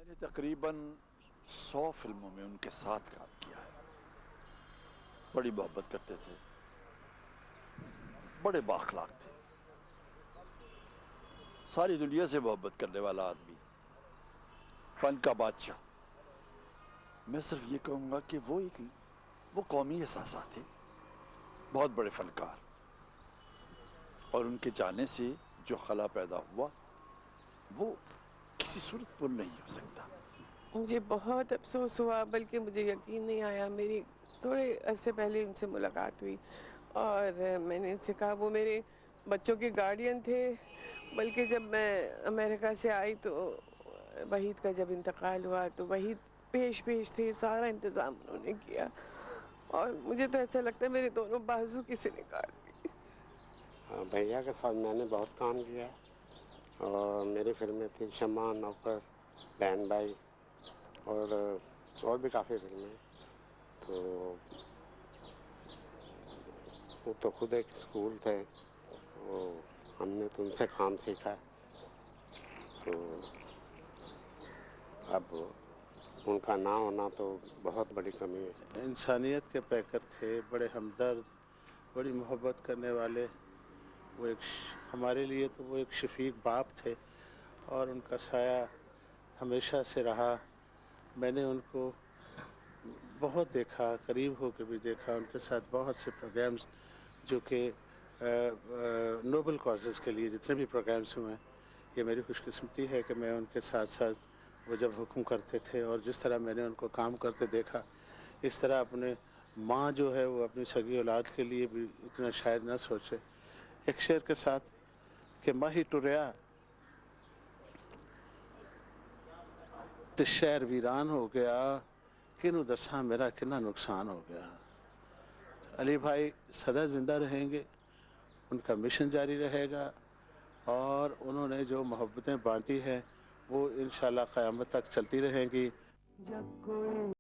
میں نے تقریباً 100 فلموں میں ان کے ساتھ کام کیا ہے. بڑی محبت کرتے تھے, بڑے بااخلاق تھے, ساری دنیا سے محبت کرنے والا آدمی, فن کا بادشاہ. میں صرف یہ کہوں گا کہ وہ قومی احساسات تھے, بہت بڑے فنکار, اور ان کے جانے سے جو خلا پیدا ہوا وہ کسی صورت پر نہیں ہو سکتا. مجھے بہت افسوس ہوا, بلکہ مجھے یقین نہیں آیا. میری تھوڑے عرصے پہلے ان سے ملاقات ہوئی اور میں نے ان سے کہا, وہ میرے بچوں کے گارڈین تھے. بلکہ جب میں امریکہ سے آئی تو وحید کا جب انتقال ہوا تو وحید پیش تھے, سارا انتظام انہوں نے کیا, اور مجھے تو ایسا لگتا ہے میرے دونوں بازو کسی نے کاٹ دی. بھیا کے ساتھ میں نے بہت کام کیا, اور میری فلمیں تھی شمع, نوکر, بہن بھائی, اور بھی کافی فلمیں. تو وہ تو خود ایک اسکول تھے, وہ ہم نے تو ان سے کام سیکھا. تو اب ان کا نہ ہونا تو بہت بڑی کمی ہے. انسانیت کے پیکر تھے, بڑے ہمدرد, بڑی محبت کرنے والے. وہ ہمارے لیے تو وہ ایک شفیق باپ تھے, اور ان کا سایہ ہمیشہ سے رہا. میں نے ان کو بہت دیکھا, قریب ہو کے بھی دیکھا. ان کے ساتھ بہت سے پروگرامز جو کہ نوبل کازز کے لیے جتنے بھی پروگرامز ہوئے ہیں, یہ میری خوش قسمتی ہے کہ میں ان کے ساتھ ساتھ وہ جب حکم کرتے تھے, اور جس طرح میں نے ان کو کام کرتے دیکھا, اس طرح اپنے ماں جو ہے وہ اپنی سگی اولاد کے لیے بھی اتنا شاید نہ سوچے. ایک شعر کے ساتھ کہ ماہی ٹریا تو شہر ویران ہو گیا, کنو دساں میرا کنا نقصان ہو گیا. علی بھائی سدا زندہ رہیں گے, ان کا مشن جاری رہے گا, اور انہوں نے جو محبتیں بانٹی ہیں وہ انشاءاللہ قیامت تک چلتی رہیں گی. جب کوئی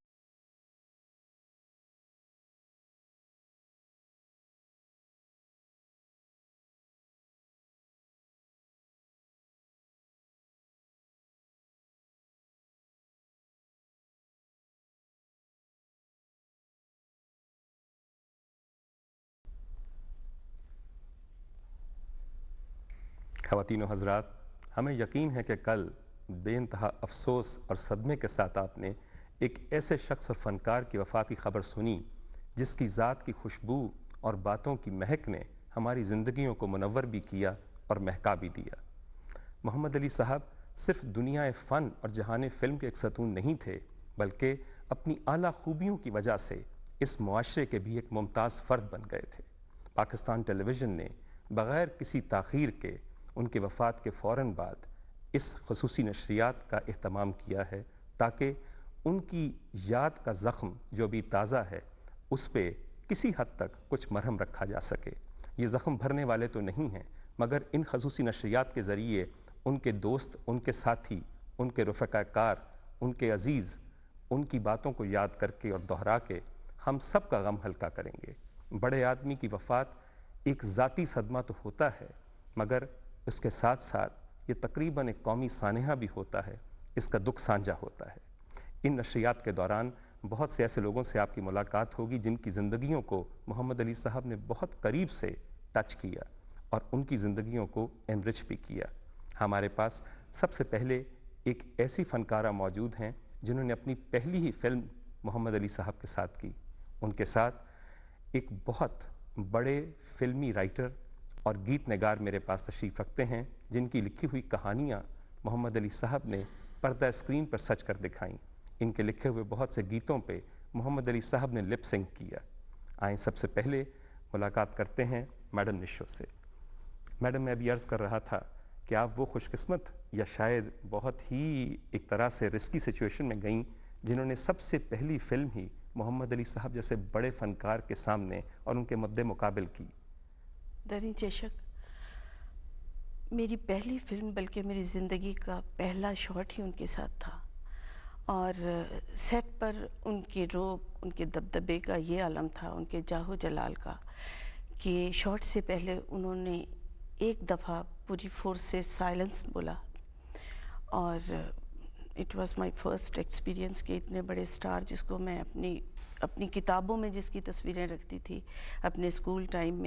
خواتین و حضرات, ہمیں یقین ہے کہ کل بے انتہا افسوس اور صدمے کے ساتھ آپ نے ایک ایسے شخص اور فنکار کی وفات کی خبر سنی جس کی ذات کی خوشبو اور باتوں کی مہک نے ہماری زندگیوں کو منور بھی کیا اور مہکا بھی دیا. محمد علی صاحب صرف دنیا فن اور جہان فلم کے ایک ستون نہیں تھے, بلکہ اپنی اعلیٰ خوبیوں کی وجہ سے اس معاشرے کے بھی ایک ممتاز فرد بن گئے تھے. پاکستان ٹیلی ویژن نے بغیر کسی تاخیر کے ان کے وفات کے فوراً بعد اس خصوصی نشریات کا اہتمام کیا ہے, تاکہ ان کی یاد کا زخم جو بھی تازہ ہے اس پہ کسی حد تک کچھ مرہم رکھا جا سکے. یہ زخم بھرنے والے تو نہیں ہیں, مگر ان خصوصی نشریات کے ذریعے ان کے دوست, ان کے ساتھی, ان کے رفقا کار, ان کے عزیز, ان کی باتوں کو یاد کر کے اور دہرا کے ہم سب کا غم ہلکا کریں گے. بڑے آدمی کی وفات ایک ذاتی صدمہ تو ہوتا ہے, مگر اس کے ساتھ ساتھ یہ تقریباً ایک قومی سانحہ بھی ہوتا ہے, اس کا دکھ سانجہ ہوتا ہے. ان نشریات کے دوران بہت سے ایسے لوگوں سے آپ کی ملاقات ہوگی جن کی زندگیوں کو محمد علی صاحب نے بہت قریب سے ٹچ کیا اور ان کی زندگیوں کو انرچ بھی کیا. ہمارے پاس سب سے پہلے ایک ایسی فنکارہ موجود ہیں جنہوں نے اپنی پہلی ہی فلم محمد علی صاحب کے ساتھ کی. ان کے ساتھ ایک بہت بڑے فلمی رائٹر اور گیت نگار میرے پاس تشریف رکھتے ہیں, جن کی لکھی ہوئی کہانیاں محمد علی صاحب نے پردہ اسکرین پر سچ کر دکھائیں. ان کے لکھے ہوئے بہت سے گیتوں پہ محمد علی صاحب نے لپ سنک کیا. آئیں سب سے پہلے ملاقات کرتے ہیں میڈم نشو سے. میڈم, میں ابھی عرض کر رہا تھا کہ آپ وہ خوش قسمت یا شاید بہت ہی ایک طرح سے رسکی سچویشن میں گئیں جنہوں نے سب سے پہلی فلم ہی محمد علی صاحب جیسے بڑے فنکار کے سامنے اور ان کے مد مقابل کی. دریں چشک میری پہلی فلم, بلکہ میری زندگی کا پہلا شاٹ ہی ان کے ساتھ تھا, اور سیٹ پر ان کے روب, ان کے دبدبے کا یہ عالم تھا, ان کے جاہ و جلال کا, کہ شاٹ سے پہلے انہوں نے ایک دفعہ پوری فورس سے سائلنس بولا, اور it was my first experience کہ اتنے بڑے اسٹار جس کو میں اپنی کتابوں میں جس کی تصویریں رکھتی تھی اپنے اسکول ٹائم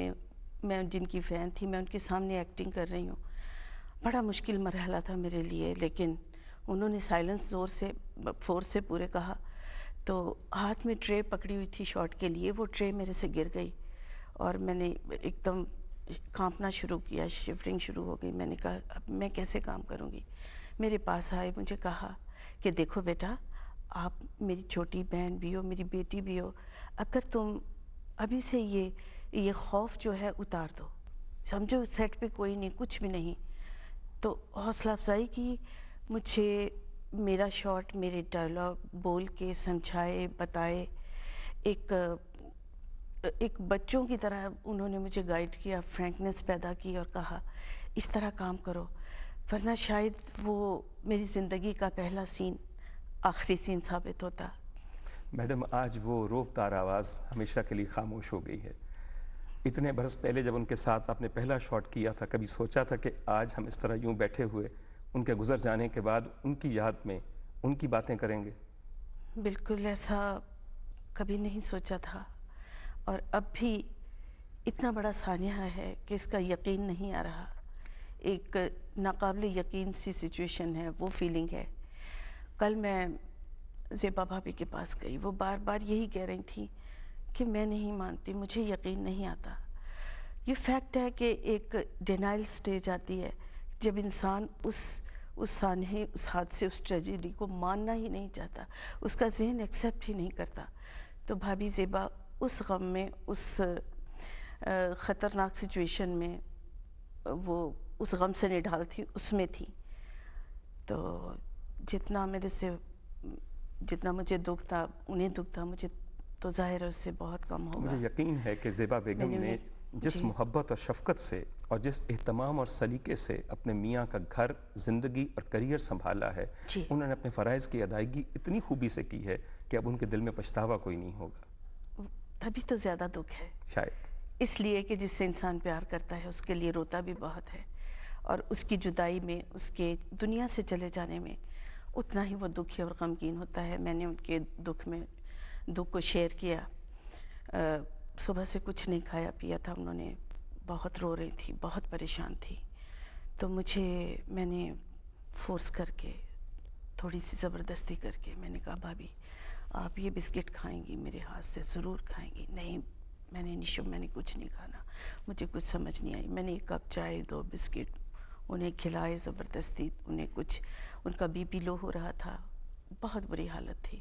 میں جن کی فین تھی، میں ان کے سامنے ایکٹنگ کر رہی ہوں. بڑا مشکل مرحلہ تھا میرے لیے، لیکن انہوں نے سائلنس فورس سے پورے کہا. تو ہاتھ میں ٹرے پکڑی ہوئی تھی شاٹ کے لیے، وہ ٹرے میرے سے گر گئی اور میں نے ایک دم کانپنا شروع کیا، شیورنگ شروع ہو گئی. میں نے کہا اب میں کیسے کام کروں گی. میرے پاس آئے، مجھے کہا کہ دیکھو بیٹا، آپ میری چھوٹی بہن بھی ہو، میری بیٹی بھی ہو، اگر تم ابھی سے یہ خوف جو ہے اتار دو، سمجھو سیٹ پہ کوئی نہیں، کچھ بھی نہیں. تو حوصلہ افزائی کی، مجھے میرا شاٹ، میرے ڈائلاگ بول کے سمجھائے، بتائے. ایک بچوں کی طرح انہوں نے مجھے گائیڈ کیا، فرینکنس پیدا کی اور کہا اس طرح کام کرو، ورنہ شاید وہ میری زندگی کا پہلا سین آخری سین ثابت ہوتا. میڈم، آج وہ روب تار آواز ہمیشہ کے لیے خاموش ہو گئی ہے. اتنے برس پہلے جب ان کے ساتھ آپ نے پہلا شاٹ کیا تھا، کبھی سوچا تھا کہ آج ہم اس طرح یوں بیٹھے ہوئے ان کے گزر جانے کے بعد ان کی یاد میں ان کی باتیں کریں گے؟ بالکل ایسا کبھی نہیں سوچا تھا، اور اب بھی اتنا بڑا سانحہ ہے کہ اس کا یقین نہیں آ رہا. ایک ناقابل یقین سی سچویشن ہے، وہ فیلنگ ہے. کل میں زیبا بھابھی کے پاس گئی، وہ بار بار یہی کہہ رہی تھی کہ میں نہیں مانتی، مجھے یقین نہیں آتا. یہ فیکٹ ہے کہ ایک ڈینائل سٹیج آتی ہے جب انسان اس سانحے، اس حادثے، اس ٹریجڈی کو ماننا ہی نہیں چاہتا، اس کا ذہن ایکسیپٹ ہی نہیں کرتا. تو بھابھی زیبا اس غم میں، اس خطرناک سچویشن میں، وہ اس غم سے نڈھال تھی، اس میں تھی. تو جتنا مجھے دکھ تھا، انہیں دکھ تھا، مجھے تو ظاہر ہے اس سے بہت کم ہوگا. مجھے یقین ہے کہ زیبا بیگم نے جس محبت اور شفقت سے اور جس اہتمام اور سلیقے سے اپنے میاں کا گھر، زندگی اور کریئر سنبھالا ہے، انہوں نے اپنے فرائض کی ادائیگی اتنی خوبی سے کی ہے کہ اب ان کے دل میں پچھتاوا کوئی نہیں ہوگا. تبھی تو زیادہ دکھ ہے، شاید اس لیے کہ جس سے انسان پیار کرتا ہے اس کے لیے روتا بھی بہت ہے، اور اس کی جدائی میں، اس کے دنیا سے چلے جانے میں اتنا ہی وہ دکھی اور غمگین ہوتا ہے. میں نے ان کے دکھ کو شیئر کیا. صبح سے کچھ نہیں کھایا پیا تھا انہوں نے، بہت رو رہی تھی، بہت پریشان تھی. تو میں نے فورس کر کے، تھوڑی سی زبردستی کر کے میں نے کہا بھابھی آپ یہ بسکٹ کھائیں گی میرے ہاتھ سے، ضرور کھائیں گی. نہیں، میں نے کچھ نہیں کھانا، مجھے کچھ سمجھ نہیں آئی. میں نے 1 کپ چائے، 2 بسکٹ انہیں کھلائے زبردستی. ان کا بی پی لو ہو رہا تھا، بہت بری حالت تھی.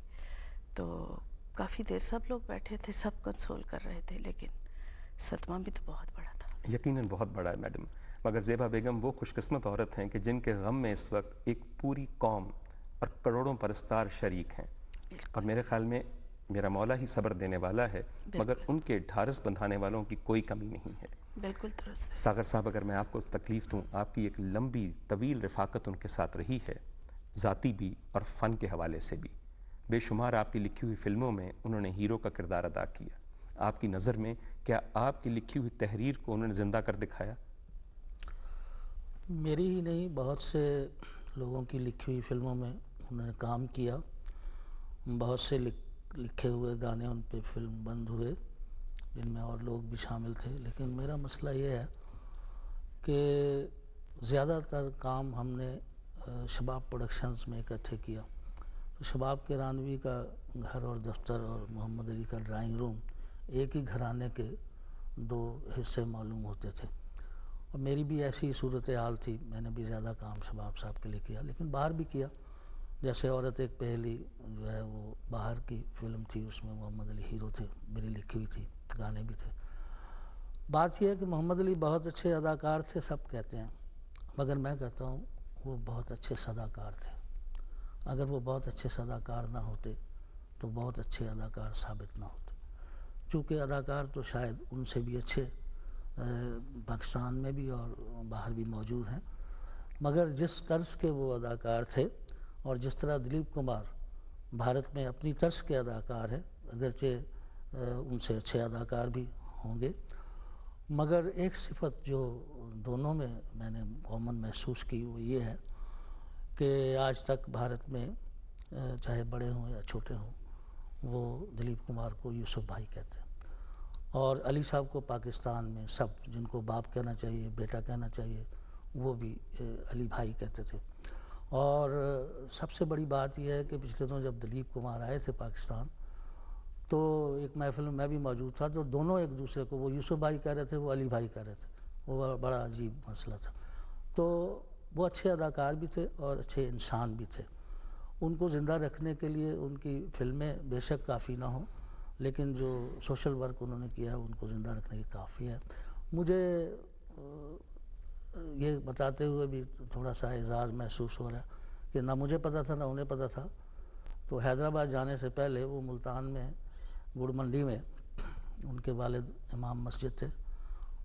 تو کافی دیر سب لوگ بیٹھے تھے، سب کنسول کر رہے تھے، لیکن صدمہ بھی تو بہت بڑا تھا. یقیناً بہت بڑا ہے میڈم، مگر زیبا بیگم وہ خوش قسمت عورت ہیں کہ جن کے غم میں اس وقت ایک پوری قوم اور کروڑوں پرستار شریک ہیں. اور میرے خیال میں میرا مولا ہی صبر دینے والا ہے، مگر ان کے ڈھارس بندھانے والوں کی کوئی کمی نہیں ہے. بالکل درست. ساغر صاحب، اگر میں آپ کو تکلیف دوں، آپ کی ایک لمبی طویل رفاقت ان کے ساتھ رہی ہے، ذاتی بھی اور فن کے حوالے سے بھی. بے شمار آپ کی لکھی ہوئی فلموں میں انہوں نے ہیرو کا کردار ادا کیا. آپ کی نظر میں کیا آپ کی لکھی ہوئی تحریر کو انہوں نے زندہ کر دکھایا؟ میری ہی نہیں، بہت سے لوگوں کی لکھی ہوئی فلموں میں انہوں نے کام کیا. بہت سے لکھے ہوئے گانے ان پہ فلم بند ہوئے، جن میں اور لوگ بھی شامل تھے. لیکن میرا مسئلہ یہ ہے کہ زیادہ تر کام ہم نے شباب پروڈکشنز میں اکٹھے کیا. تو شباب کیرانوی کا گھر اور دفتر اور محمد علی کا ڈرائنگ روم ایک ہی گھرانے کے 2 حصے معلوم ہوتے تھے، اور میری بھی ایسی صورتحال تھی. میں نے بھی زیادہ کام شباب صاحب کے لیے کیا، لیکن باہر بھی کیا. جیسے عورت ایک پہلی جو ہے وہ باہر کی فلم تھی، اس میں محمد علی ہیرو تھے، میری لکھی ہوئی تھی، گانے بھی تھے. بات یہ ہے کہ محمد علی بہت اچھے اداکار تھے، سب کہتے ہیں، مگر میں کہتا ہوں وہ بہت اچھے صداکار تھے. اگر وہ بہت اچھے صداکار نہ ہوتے تو بہت اچھے اداکار ثابت نہ ہوتے. چونکہ اداکار تو شاید ان سے بھی اچھے پاکستان میں بھی اور باہر بھی موجود ہیں، مگر جس طرز کے وہ اداکار تھے اور جس طرح دلیپ کمار بھارت میں اپنی طرز کے اداکار ہیں، اگرچہ ان سے اچھے اداکار بھی ہوں گے، مگر ایک صفت جو دونوں میں نے کامن محسوس کی وہ یہ ہے کہ آج تک بھارت میں چاہے بڑے ہوں یا چھوٹے ہوں وہ دلیپ کمار کو یوسف بھائی کہتے ہیں، اور علی صاحب کو پاکستان میں سب جن کو باپ کہنا چاہیے، بیٹا کہنا چاہیے، وہ بھی علی بھائی کہتے تھے۔ اور سب سے بڑی بات یہ ہے کہ پچھلے دنوں جب دلیپ کمار آئے تھے پاکستان تو ایک محفل میں میں بھی موجود تھا، تو دونوں ایک دوسرے کو، وہ یوسف بھائی کہہ رہے تھے، وہ علی بھائی کہہ رہے تھے، وہ بڑا عجیب مسئلہ تھا۔ تو وہ اچھے اداکار بھی تھے اور اچھے انسان بھی تھے۔ ان کو زندہ رکھنے کے لیے ان کی فلمیں بے شک کافی نہ ہوں، لیکن جو سوشل ورک انہوں نے کیا ہے ان کو زندہ رکھنے کی کافی ہے۔ مجھے یہ بتاتے ہوئے بھی تھوڑا سا اعزاز محسوس ہو رہا ہے کہ نہ مجھے پتہ تھا نہ انہیں پتہ تھا، تو حیدرآباد جانے سے پہلے وہ ملتان میں گڑ منڈی میں ان کے والد امام مسجد تھے،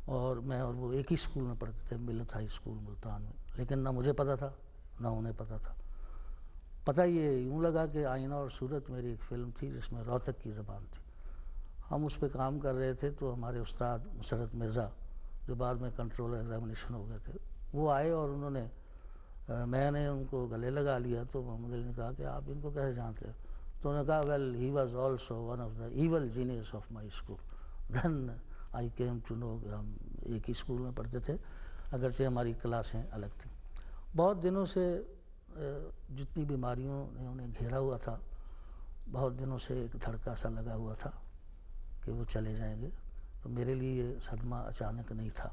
اور میں اور وہ ایک ہی اسکول میں پڑھتے تھے، ملت ہائی اسکول ملتان میں، لیکن نہ مجھے پتہ تھا نہ انہیں پتہ تھا۔ پتہ یہ یوں لگا کہ آئینہ اور صورت میری ایک فلم تھی جس میں روہتک کی زبان تھی، ہم اس پہ کام کر رہے تھے، تو ہمارے استاد مسرت مرزا جو بعد میں کنٹرولر ایگزامینیشن ہو گئے تھے، وہ آئے اور انہوں نے میں نے ان کو گلے لگا لیا، تو محمد علی نے کہا کہ آپ ان کو کیسے جانتے ہیں؟ تو انہوں نے کہا well he was also one of the evil genius of my school, then I came to know کہ ہم ایک ہی اسکول میں پڑھتے تھے اگرچہ ہماری کلاسیں الگ تھیں۔ بہت دنوں سے جتنی بیماریوں نے انہیں گھیرا ہوا تھا، بہت دنوں سے ایک دھڑکا سا لگا ہوا تھا کہ وہ چلے جائیں گے، تو میرے لیے یہ صدمہ اچانک نہیں تھا۔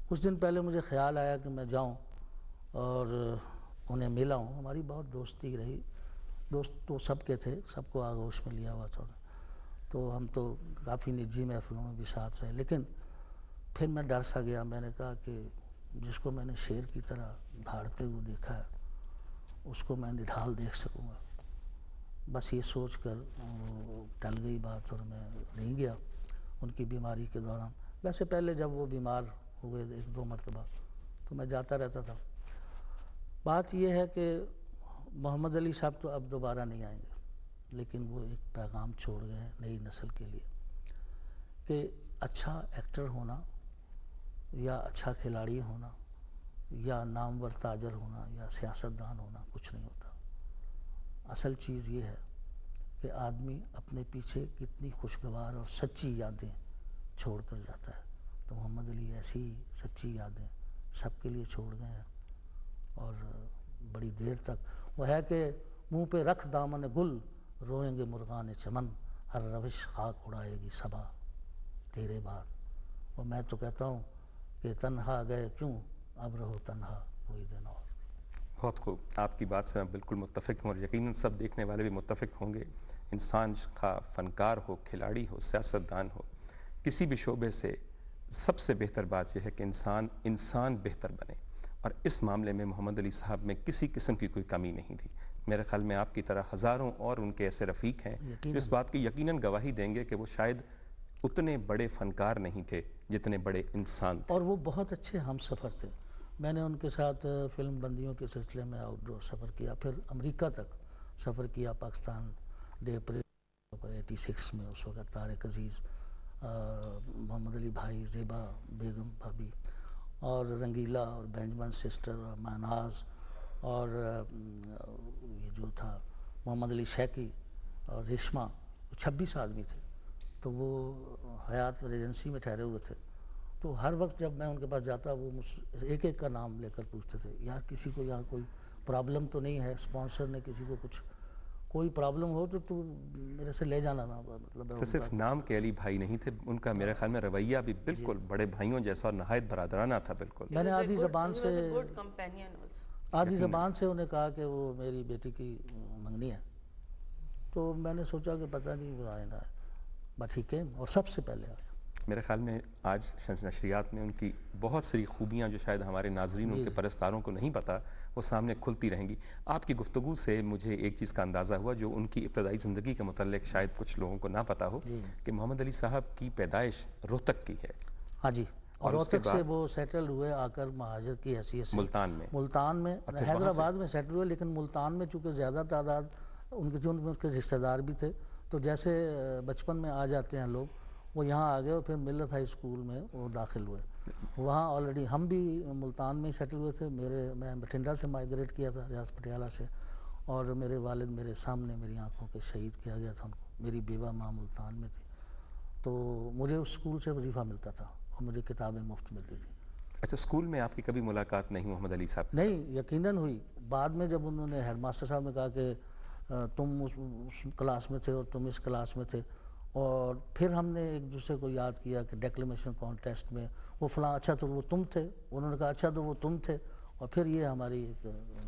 کچھ دن پہلے مجھے خیال آیا کہ میں جاؤں اور انہیں ملا ہوں، ہماری بہت دوستی رہی، دوست تو سب کے تھے، سب کو آغوش میں لیا ہوا تھا، تو ہم تو کافی نجی محفلوں میں بھی ساتھ رہے، لیکن پھر میں ڈر سا گیا۔ میں نے کہا کہ جس کو میں نے شیر کی طرح دھاڑتے ہوئے دیکھا ہے اس کو میں نڈھال دیکھ سکوں گا، بس یہ سوچ کر وہ ٹل گئی بات اور میں نہیں گیا ان کی بیماری کے دوران۔ ویسے پہلے جب وہ بیمار ہوئے ایک دو مرتبہ تو میں جاتا رہتا تھا۔ بات یہ ہے کہ محمد علی صاحب تو اب دوبارہ نہیں آئیں گے، لیکن وہ ایک پیغام چھوڑ گئے ہیں نئی نسل کے لیے کہ اچھا ایکٹر ہونا یا اچھا کھلاڑی ہونا یا نامور تاجر ہونا یا سیاستدان ہونا کچھ نہیں ہوتا۔ اصل چیز یہ ہے کہ آدمی اپنے پیچھے کتنی خوشگوار اور سچی یادیں چھوڑ کر جاتا ہے، تو محمد علی ایسی سچی یادیں سب کے لیے چھوڑ گئے ہیں، اور بڑی دیر تک وہ ہے کہ منہ پہ رکھ دامن گل روئیں گے مرغان چمن، ہر روش خاک اڑائے گی صبا تیرے بعد۔ اور میں تو کہتا ہوں کہ تنہا گئے کیوں اب رہو تنہا کوئی دن اور۔ بہت خوب، آپ کی بات سے میں بالکل متفق ہوں، اور یقیناً سب دیکھنے والے بھی متفق ہوں گے۔ انسان خواہ فنکار ہو، کھلاڑی ہو، سیاستدان ہو، کسی بھی شعبے سے سب سے بہتر بات یہ ہے کہ انسان بہتر بنے، اور اس معاملے میں محمد علی صاحب میں کسی قسم کی کوئی کمی نہیں تھی۔ میرے خیال میں آپ کی طرح ہزاروں اور ان کے ایسے رفیق ہیں جو اس بات کی یقیناً گواہی دیں گے کہ وہ شاید اتنے بڑے فنکار نہیں تھے جتنے بڑے انسان تھے، اور وہ بہت اچھے ہم سفر تھے۔ میں نے ان کے ساتھ فلم بندیوں کے سلسلے میں آؤٹ ڈور سفر کیا، پھر امریکہ تک سفر کیا، پاکستان ڈے پریڈ 86 میں، اس وقت طارق عزیز، محمد علی بھائی، زیبا بیگم بھابھی، اور رنگیلا اور بینجمن سسٹر اور ماناز، اور یہ جو تھا محمد علی شیکی اور ریشما، 26 آدمی تھے، تو وہ حیات ریجنسی میں ٹھہرے ہوئے تھے۔ تو ہر وقت جب میں ان کے پاس جاتا وہ مجھ ایک ایک کا نام لے کر پوچھتے تھے، یار کسی کو یہاں کوئی پرابلم تو نہیں ہے، اسپانسر نے کسی کو کچھ کوئی پرابلم ہو تو میرے سے لے جانا نا، مطلب تو صرف نام کے علی بھائی نہیں تھے، ان کا میرے خیال میں رویہ بھی بالکل بڑے بھائیوں جیسا اور نہایت برادرانہ تھا۔ بالکل میں نے آدھی زبان سے companion انہیں کہا کہ وہ میری بیٹی کی منگنی ہے، تو میں نے سوچا کہ پتہ نہیں وہ آئے نہ آئے، بٹ ہی کیم، اور سب سے پہلے آیا۔ میرے خیال میں آج نشریات میں ان کی بہت ساری خوبیاں جو شاید ہمارے ناظرین ان کے پرستاروں کو نہیں پتہ، وہ سامنے کھلتی رہیں گی۔ آپ کی گفتگو سے مجھے ایک چیز کا اندازہ ہوا جو ان کی ابتدائی زندگی کے متعلق شاید کچھ لوگوں کو نہ پتہ ہو، کہ محمد علی صاحب کی پیدائش روہتک کی ہے۔ ہاں جی، اور روہتک سے وہ سیٹل ہوئے آ کر مہاجر کی حیثیت سے ملتان میں حیدرآباد میں سیٹل ہوئے، لیکن ملتان میں چونکہ زیادہ تعداد ان کی تھی، ان کے رشتہ دار بھی تھے، تو جیسے بچپن میں آ جاتے ہیں لوگ، وہ یہاں آ گئے اور پھر ملت ہائی اسکول میں وہ داخل ہوئے. وہاں آلریڈی ہم بھی ملتان میں سیٹل ہوئے تھے. میں بٹھنڈا سے مائیگریٹ کیا تھا ریاض پٹیالہ سے, اور میرے والد میرے سامنے میری آنکھوں کے شہید کیا گیا تھا ان کو. میری بیوہ ماں ملتان میں تھی, تو مجھے اس اسکول سے وظیفہ ملتا تھا اور مجھے کتابیں مفت ملتی تھیں. اچھا, اسکول میں آپ کی کبھی ملاقات نہیں محمد علی صاحب سے؟ نہیں, یقیناً ہوئی. بعد میں جب انہوں نے ہیڈ ماسٹر صاحب نے کہا کہ تم اس کلاس میں تھے اور تم اس کلاس میں تھے, اور پھر ہم نے ایک دوسرے کو یاد کیا کہ ڈیکلیمیشن کانٹیسٹ میں وہ فلاں اچھا تو وہ تم تھے, انہوں نے کہا اچھا تو وہ تم تھے, اور پھر یہ ہماری ایک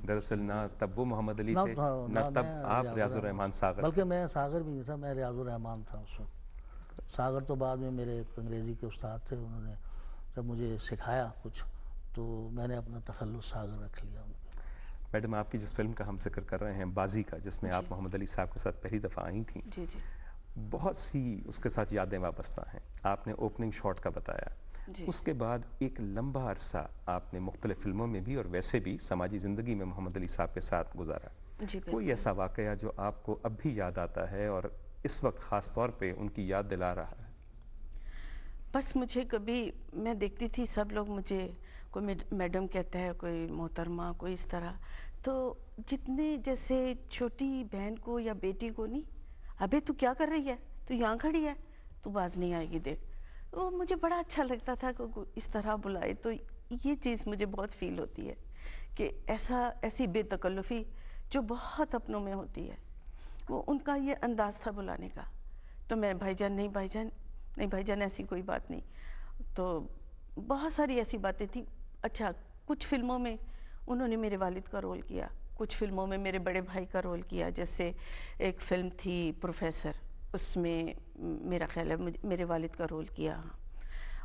دراصل نہ تب وہ محمد علی تھے نہ تب آپ ریاض الرحمان ساغر, بلکہ میں ساغر بھی نہیں تھا, میں ریاض الرحمان تھا اس وقت. ساغر تو بعد میں میرے ایک انگریزی کے استاد تھے, انہوں نے جب مجھے سکھایا کچھ تو میں نے اپنا تخلص ساغر رکھ لیا. میڈم, آپ کی جس فلم کا ہم ذکر کر رہے ہیں بازی کا, جس میں آپ محمد علی صاحب کے ساتھ پہلی دفعہ آئی تھیں, جی جی, بہت سی اس کے ساتھ یادیں وابستہ ہیں. آپ نے اوپننگ شاٹ کا بتایا, اس کے بعد ایک لمبا عرصہ آپ نے مختلف فلموں میں بھی اور ویسے بھی سماجی زندگی میں محمد علی صاحب کے ساتھ گزارا. کوئی ایسا واقعہ جو آپ کو اب بھی یاد آتا ہے اور اس وقت خاص طور پہ ان کی یاد دلا رہا ہے؟ بس مجھے کبھی میں دیکھتی تھی سب لوگ مجھے کوئی میڈم کہتا ہے, کوئی محترمہ, کوئی اس طرح, تو جتنے جیسے چھوٹی بہن کو یا بیٹی کو نہیں, ابے تو کیا کر رہی ہے, تو یہاں کھڑی ہے, تو باز نہیں آئے گی دیکھ. وہ مجھے بڑا اچھا لگتا تھا کہ اس طرح بلائے. تو یہ چیز مجھے بہت فیل ہوتی ہے کہ ایسی بے تکلفی جو بہت اپنوں میں ہوتی ہے, وہ ان کا یہ انداز تھا بلانے کا. تو میں بھائی جان ایسی کوئی بات نہیں. تو بہت ساری ایسی باتیں تھیں. اچھا, کچھ فلموں میں انہوں نے میرے والد کا رول کیا, کچھ فلموں میں میرے بڑے بھائی کا رول کیا. جیسے ایک فلم تھی پروفیسر, اس میں میرا خیال ہے میرے والد کا رول کیا.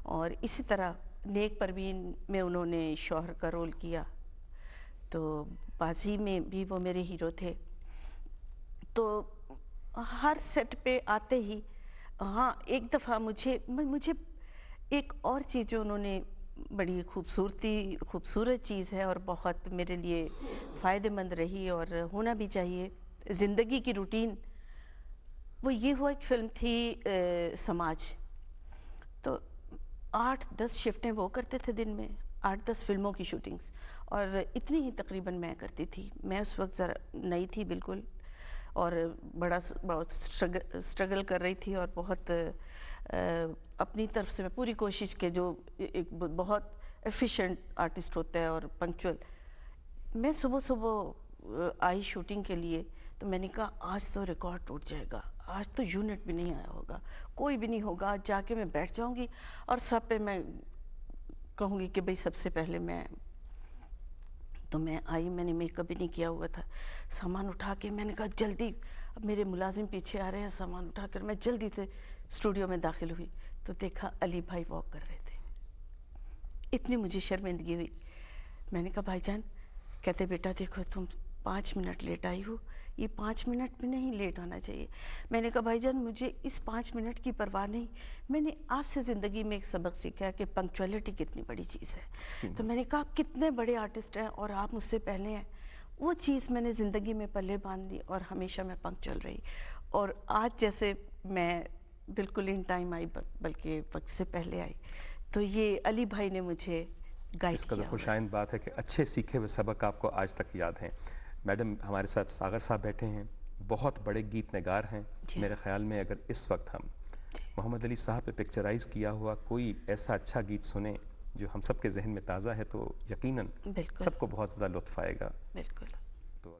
اور اسی طرح نیک پروین میں انہوں نے شوہر کا رول کیا. تو بازی میں بھی وہ میرے ہیرو تھے. تو ہر سیٹ پہ آتے ہی, ہاں ایک دفعہ مجھے ایک اور چیز جو انہوں نے بڑی خوبصورت چیز ہے اور بہت میرے لیے فائدہ مند رہی اور ہونا بھی چاہیے, زندگی کی روٹین, وہ یہ ہوا. ایک فلم تھی سماج, تو 8-10 شفٹیں وہ کرتے تھے دن میں, 8-10 فلموں کی شوٹنگز, اور اتنی ہی تقریباً میں کرتی تھی. میں اس وقت ذرا نئی تھی بالکل, اور بہت اسٹرگل کر رہی تھی, اور بہت اپنی طرف سے میں پوری کوشش کے, جو ایک بہت ایفیشینٹ آرٹسٹ ہوتا ہے اور پنکچول. میں صبح آئی شوٹنگ کے لیے, تو میں نے کہا آج تو ریکارڈ ٹوٹ جائے گا, آج تو یونٹ بھی نہیں آیا ہوگا, کوئی بھی نہیں ہوگا. آج جا کے میں بیٹھ جاؤں گی اور سب پہ میں کہوں گی کہ بھئی سب سے پہلے میں. تو میں آئی, میں نے میک اپ بھی نہیں کیا ہوا تھا, سامان اٹھا کے میں نے کہا جلدی, اب میرے ملازم پیچھے آ رہے ہیں, سامان اٹھا کر میں جلدی سے اسٹوڈیو میں داخل ہوئی. تو دیکھا علی بھائی واک کر رہے تھے. اتنی مجھے شرمندگی ہوئی. میں نے کہا بھائی جان, کہتے بیٹا دیکھو تم 5 منٹ لیٹ آئی ہو, یہ 5 منٹ بھی نہیں لیٹ آنا چاہیے. میں نے کہا بھائی جان مجھے اس 5 منٹ کی پرواہ نہیں, میں نے آپ سے زندگی میں ایک سبق سیکھا کہ پنکچولیٹی کتنی بڑی چیز ہے. تو میں نے کہا آپ کتنے بڑے آرٹسٹ ہیں اور آپ مجھ سے پہلے ہیں. وہ چیز میں نے زندگی میں پلے باندھ دی اور ہمیشہ میں پنکچوئل رہی. اور آج جیسے میں بالکل ان ٹائم آئی, بلکہ وقت سے پہلے آئی, تو یہ علی بھائی نے مجھے گائیڈ کیا. اس قدر خوشائند بات ہے کہ اچھے سیکھے ہوئے سبق آپ کو آج تک یاد ہیں. میڈم, ہمارے ساتھ ساغر صاحب بیٹھے ہیں, بہت بڑے گیت نگار ہیں. میرے خیال میں اگر اس وقت ہم محمد علی صاحب پہ پکچرائز کیا ہوا کوئی ایسا اچھا گیت سنیں جو ہم سب کے ذہن میں تازہ ہے, تو یقیناً سب کو بہت زیادہ لطف آئے گا. بالکل. تو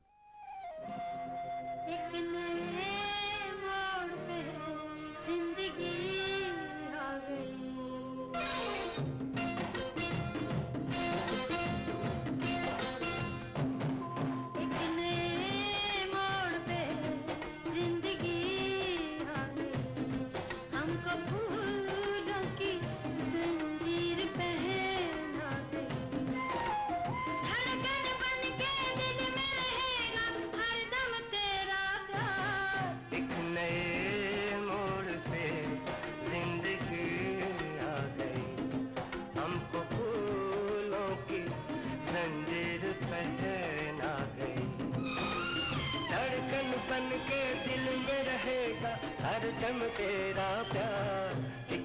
ہر دم تیرا پیار.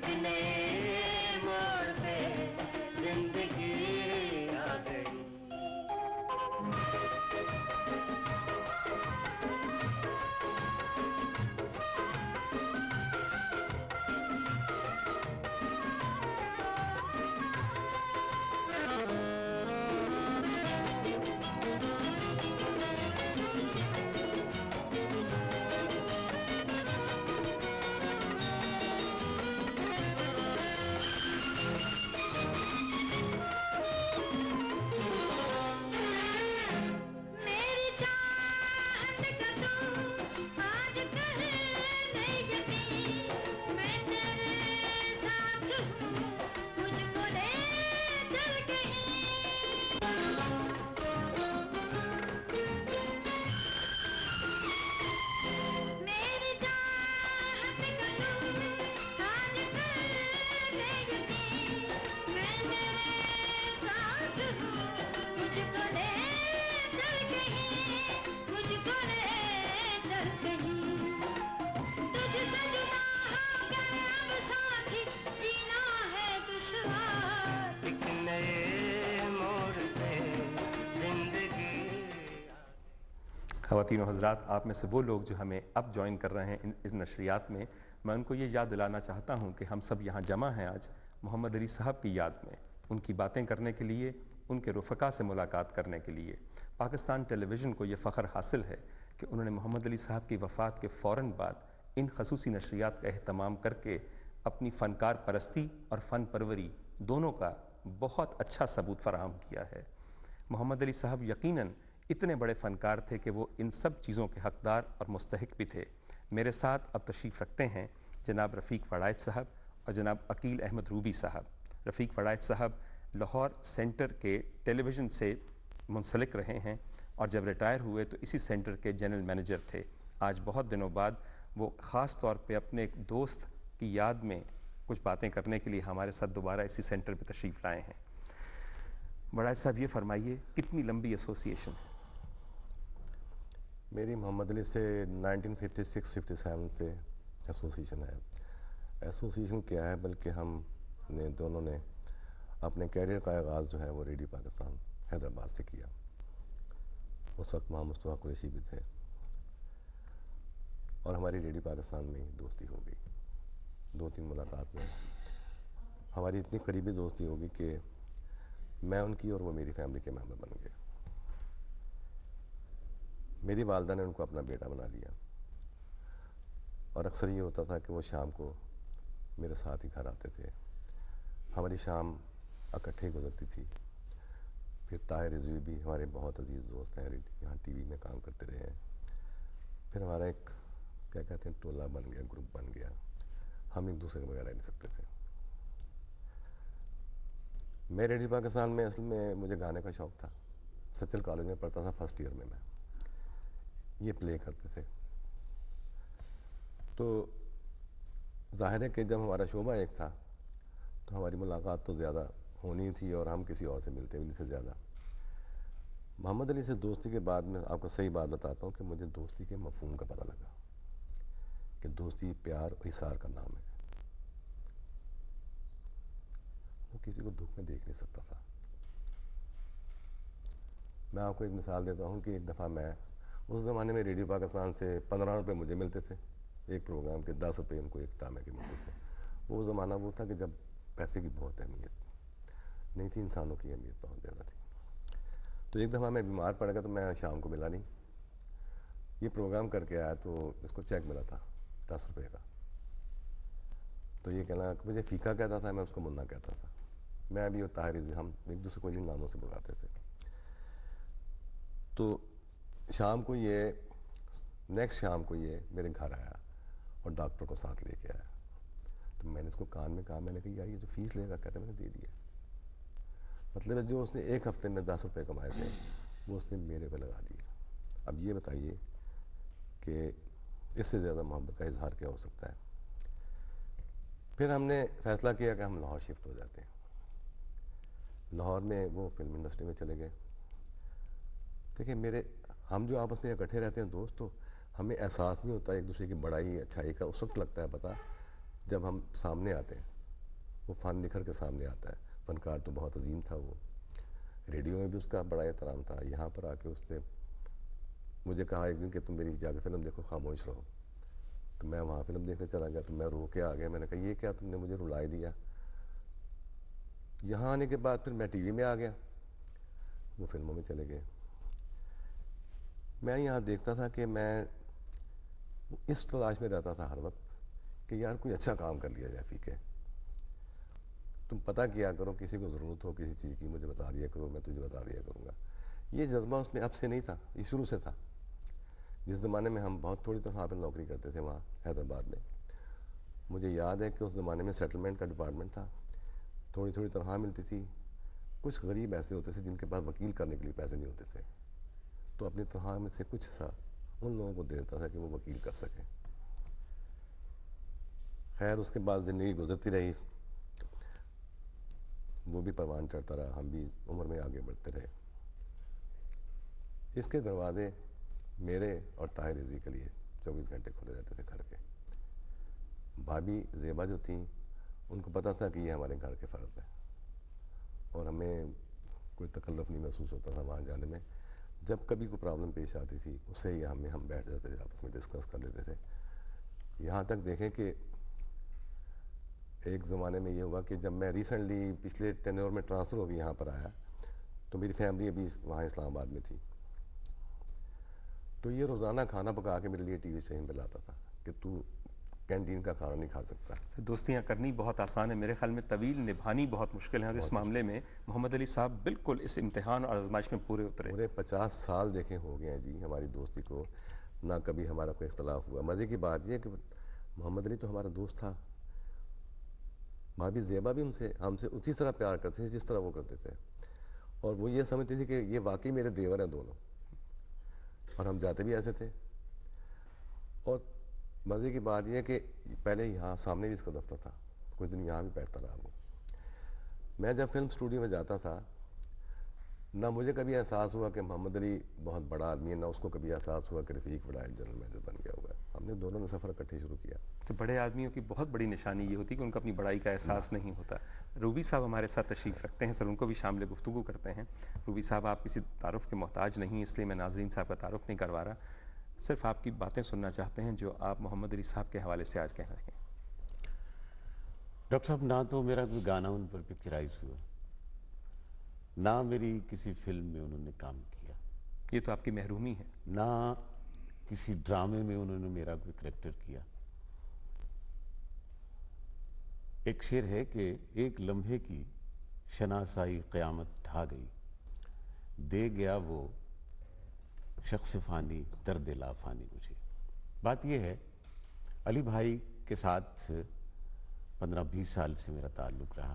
خواتین و حضرات، آپ میں سے وہ لوگ جو ہمیں اب جوائن کر رہے ہیں اس نشریات میں ان کو یہ یاد دلانا چاہتا ہوں کہ ہم سب یہاں جمع ہیں آج محمد علی صاحب کی یاد میں، ان کی باتیں کرنے کے لیے، ان کے رفقا سے ملاقات کرنے کے لیے۔ پاکستان ٹیلی ویژن کو یہ فخر حاصل ہے کہ انہوں نے محمد علی صاحب کی وفات کے فوراً بعد ان خصوصی نشریات کا اہتمام کر کے اپنی فنکار پرستی اور فن پروری دونوں کا بہت اچھا ثبوت فراہم کیا ہے۔ محمد علی صاحب یقیناً اتنے بڑے فنکار تھے کہ وہ ان سب چیزوں کے حقدار اور مستحق بھی تھے۔ میرے ساتھ اب تشریف رکھتے ہیں جناب رفیق وڑائچ صاحب اور جناب عقیل احمد روبی صاحب۔ رفیق وڑائچ صاحب لاہور سینٹر کے ٹیلی ویژن سے منسلک رہے ہیں اور جب ریٹائر ہوئے تو اسی سینٹر کے جنرل مینیجر تھے۔ آج بہت دنوں بعد وہ خاص طور پہ اپنے ایک دوست کی یاد میں کچھ باتیں کرنے کے لیے ہمارے ساتھ دوبارہ اسی سینٹر پہ تشریف لائے ہیں۔ وڑائچ صاحب یہ فرمائیے کتنی لمبی ایسوسیشن ہے؟ میری محمد علی سے 1956-57 سے ایسوسیشن ہے۔ ایسوسیشن کیا ہے، بلکہ ہم نے دونوں نے اپنے کیریئر کا آغاز جو ہے وہ ریڈیو پاکستان حیدرآباد سے کیا۔ اس وقت وہاں مصطفیٰ قریشی بھی تھے اور ہماری ریڈیو پاکستان میں دوستی ہو گئی۔ 2-3 ملاقات میں ہماری اتنی قریبی دوستی ہوگی کہ میں ان کی اور وہ میری فیملی کے ممبر بن گئے۔ میری والدہ نے ان کو اپنا بیٹا بنا لیا اور اکثر یہ ہوتا تھا کہ وہ شام کو میرے ساتھ ہی گھر آتے تھے۔ ہماری شام اکٹھے گزرتی تھی۔ پھر طاہر رضوی بھی ہمارے بہت عزیز دوست ہیں، یہاں ٹی وی میں کام کرتے رہے ہیں۔ پھر ہمارا ایک کیا کہتے ہیں ٹولہ بن گیا، گروپ بن گیا، ہم ایک دوسرے کے بغیر رہ نہیں سکتے تھے۔ میں ریڈیو پاکستان میں اصل میں مجھے گانے کا شوق تھا۔ سچل کالج میں پڑھتا تھا، فرسٹ ایئر میں یہ پلے کرتے تھے۔ تو ظاہر ہے کہ جب ہمارا شعبہ ایک تھا تو ہماری ملاقات تو زیادہ ہونی تھی اور ہم کسی اور سے ملتے بھی نہیں تھے زیادہ۔ محمد علی سے دوستی کے بعد میں آپ کو صحیح بات بتاتا ہوں کہ مجھے دوستی کے مفہوم کا پتہ لگا کہ دوستی پیار اور احسار کا نام ہے۔ وہ کسی کو دکھ میں دیکھ نہیں سکتا تھا۔ میں آپ کو ایک مثال دیتا ہوں کہ ایک دفعہ میں اس زمانے میں ریڈیو پاکستان سے 15 روپے مجھے ملتے تھے ایک پروگرام کے، 10 روپے ان کو ایک ڈرامے کے ملتے تھے۔ وہ زمانہ وہ تھا کہ جب پیسے کی بہت اہمیت نہیں تھی، انسانوں کی اہمیت بہت زیادہ تھی۔ تو ایک دفعہ میں بیمار پڑ گیا تو میں شام کو ملا نہیں۔ یہ پروگرام کر کے آیا تو اس کو چیک ملا تھا 10 روپے کا۔ تو یہ کہنا مجھے فیکا کہتا تھا، میں اس کو منا کہتا تھا۔ میں بھی اور طاہر رضوی ہم ایک دوسرے کو ان ناموں سے بلاتے تھے۔ تو شام کو یہ نیکسٹ شام کو یہ میرے گھر آیا اور ڈاکٹر کو ساتھ لے کے آیا۔ تو میں نے اس کو کان میں کہا، میں نے کہا یار یہ جو فیس لے گا، کہتے میں نے دے دیا۔ مطلب ہے جو اس نے ایک ہفتے میں 10 روپے کمائے تھے وہ اس نے میرے پہ لگا دیے۔ اب یہ بتائیے کہ اس سے زیادہ محبت کا اظہار کیا ہو سکتا ہے۔ پھر ہم نے فیصلہ کیا کہ ہم لاہور شفٹ ہو جاتے ہیں۔ لاہور میں وہ فلم انڈسٹری میں چلے گئے۔ دیکھیں ہم جو آپس میں اکٹھے رہتے ہیں دوست، تو ہمیں احساس نہیں ہوتا ایک دوسرے کی بڑائی اچھائی کا، اس وقت لگتا ہے پتہ جب ہم سامنے آتے ہیں، وہ فن نکھر کے سامنے آتا ہے۔ فنکار تو بہت عظیم تھا وہ، ریڈیو میں بھی اس کا بڑا احترام تھا۔ یہاں پر آ کے اس نے مجھے کہا ایک دن کہ تم میری جا کے فلم دیکھو، خاموش رہو۔ تو میں وہاں فلم دیکھنے چلا گیا تو میں رو کے آ گیا۔ میں نے کہا یہ کیا تم نے مجھے رلا دیا۔ یہاں آنے کے بعد پھر میں ٹی وی میں آ گیا، وہ فلموں میں چلے گئے۔ میں یہاں دیکھتا تھا کہ میں اس تلاش میں رہتا تھا ہر وقت کہ یار کوئی اچھا کام کر لیا جائے فیکے۔ تم پتہ کیا کرو، کسی کو ضرورت ہو کسی چیز کی مجھے بتا دیا کرو، میں تجھے بتا دیا کروں گا۔ یہ جذبہ اس میں اب سے نہیں تھا، یہ شروع سے تھا۔ جس زمانے میں ہم بہت تھوڑی تنخواہ پہ نوکری کرتے تھے وہاں حیدرآباد میں، مجھے یاد ہے کہ اس زمانے میں سیٹلمنٹ کا ڈپارٹمنٹ تھا، تھوڑی تھوڑی تنخواہ ملتی تھی۔ کچھ غریب ایسے ہوتے تھے جن کے پاس وکیل کرنے کے لیے پیسے نہیں ہوتے تھے، تو اپنی تنخواہ میں سے کچھ حصہ ان لوگوں کو دے دیتا تھا کہ وہ وکیل کر سکیں۔ خیر اس کے بعد زندگی گزرتی رہی، وہ بھی پروان چڑھتا رہا، ہم بھی عمر میں آگے بڑھتے رہے۔ اس کے دروازے میرے اور طاہر رضوی کے لیے 24 گھنٹے کھلے رہتے تھے گھر کے۔ بھابھی زیبا جو تھیں ان کو پتہ تھا کہ یہ ہمارے گھر کے فرد ہیں اور ہمیں کوئی تکلف نہیں محسوس ہوتا تھا وہاں جانے میں۔ جب کبھی کوئی پرابلم پیش آتی تھی اسے ہی ہم بیٹھ جاتے تھے, آپس میں ڈسکس کر لیتے تھے. یہاں تک دیکھیں کہ ایک زمانے میں یہ ہوا کہ جب میں ریسنٹلی پچھلے ٹینیور میں ٹرانسفر ہو کے یہاں پر آیا تو میری فیملی ابھی وہاں اسلام آباد میں تھی, تو یہ روزانہ کھانا پکا کے میرے لیے ٹی وی اسٹیشن پہ لاتا تھا کہ تو کینٹین کا کھانا نہیں کھا سکتا. دوستیاں کرنی بہت آسان ہے, میرے خیال میں طویل نبھانی بہت مشکل ہے, اور اس معاملے میں محمد علی صاحب بالکل اس امتحان اور آزمائش میں پورے اترے. پورے 50 سال دیکھیں ہو گئے ہیں جی ہماری دوستی کو, نہ کبھی ہمارا کوئی اختلاف ہوا. مزے کی بات یہ ہے کہ محمد علی تو ہمارا دوست تھا, بھابھی زیبا بھی ہم سے اسی طرح پیار کرتے تھے جس طرح وہ کرتے تھے, اور وہ یہ سمجھتے تھے کہ یہ واقعی میرے دیور ہیں دونوں, اور ہم جاتے بھی ایسے تھے. اور مزے کی بات یہ ہے کہ پہلے یہاں سامنے بھی اس کا دفتر تھا, کچھ دن یہاں بھی بیٹھتا رہا وہ. میں جب فلم اسٹوڈیو میں جاتا تھا نہ مجھے کبھی احساس ہوا کہ محمد علی بہت بڑا آدمی ہے, نہ اس کو کبھی احساس ہوا کہ رفیق وڈائل جنرل مینیجر بن گیا ہوا ہے. ہم نے دونوں نے سفر اکٹھے شروع کیا. تو بڑے آدمیوں کی بہت بڑی نشانی یہ ہوتی ہے کہ ان کو اپنی بڑائی کا احساس نہیں ہوتا. روبی صاحب ہمارے ساتھ تشریف رکھتے ہیں, سر ان کو بھی شامل گفتگو کرتے ہیں. روبی صاحب آپ کسی تعارف کے محتاج نہیں, اس لیے میں ناظرین صاحب کا تعارف نہیں کروا رہا, صرف آپ کی باتیں سننا چاہتے ہیں جو آپ محمد علی صاحب کے حوالے سے آج کہنا چاہیں. ڈاکٹر صاحب, نہ تو میرا کوئی گانا ان پر پکچرائز ہوا, نہ میری کسی فلم میں انہوں نے کام کیا. یہ تو آپ کی محرومی ہے. نہ کسی ڈرامے میں انہوں نے میرا کوئی کریکٹر کیا. ایک شعر ہے کہ ایک لمحے کی شناسائی قیامت ڈھا گئی, دے گیا وہ شخص فانی درد لا فانی مجھے. بات یہ ہے علی بھائی کے ساتھ 15-20 سال سے میرا تعلق رہا,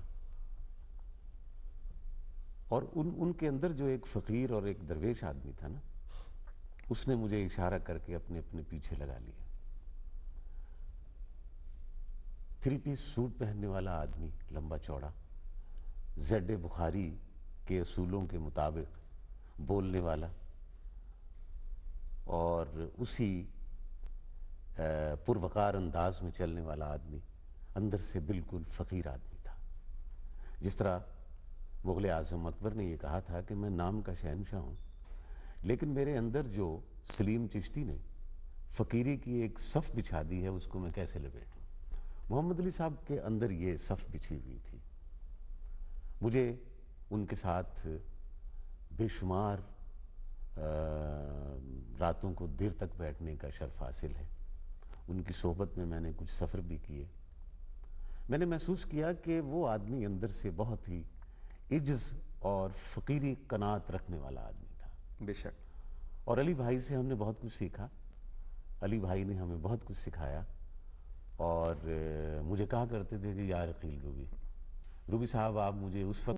اور ان کے اندر جو ایک فقیر اور ایک درویش آدمی تھا نا, اس نے مجھے اشارہ کر کے اپنے پیچھے لگا لیا. 3 پیس سوٹ پہننے والا آدمی, لمبا چوڑا, زیڈ بخاری کے اصولوں کے مطابق بولنے والا, اور اسی پروقار انداز میں چلنے والا آدمی, اندر سے بالکل فقیر آدمی تھا. جس طرح مغل اعظم اکبر نے یہ کہا تھا کہ میں نام کا شہنشاہ ہوں, لیکن میرے اندر جو سلیم چشتی نے فقیری کی ایک صف بچھا دی ہے, اس کو میں کیسے لپیٹوں. محمد علی صاحب کے اندر یہ صف بچھی ہوئی تھی. مجھے ان کے ساتھ بے شمار راتوں کو دیر تک بیٹھنے کا شرف حاصل ہے. ان کی صحبت میں میں نے کچھ سفر بھی کیے. میں نے محسوس کیا کہ وہ آدمی اندر سے بہت ہی عجز اور فقیری قناعت رکھنے والا آدمی تھا. بے شک. اور علی بھائی سے ہم نے بہت کچھ سیکھا. علی بھائی نے ہمیں بہت کچھ سکھایا, اور مجھے کہا کرتے تھے کہ یا رقیل روبی صاحب, آپ مجھے اس وقت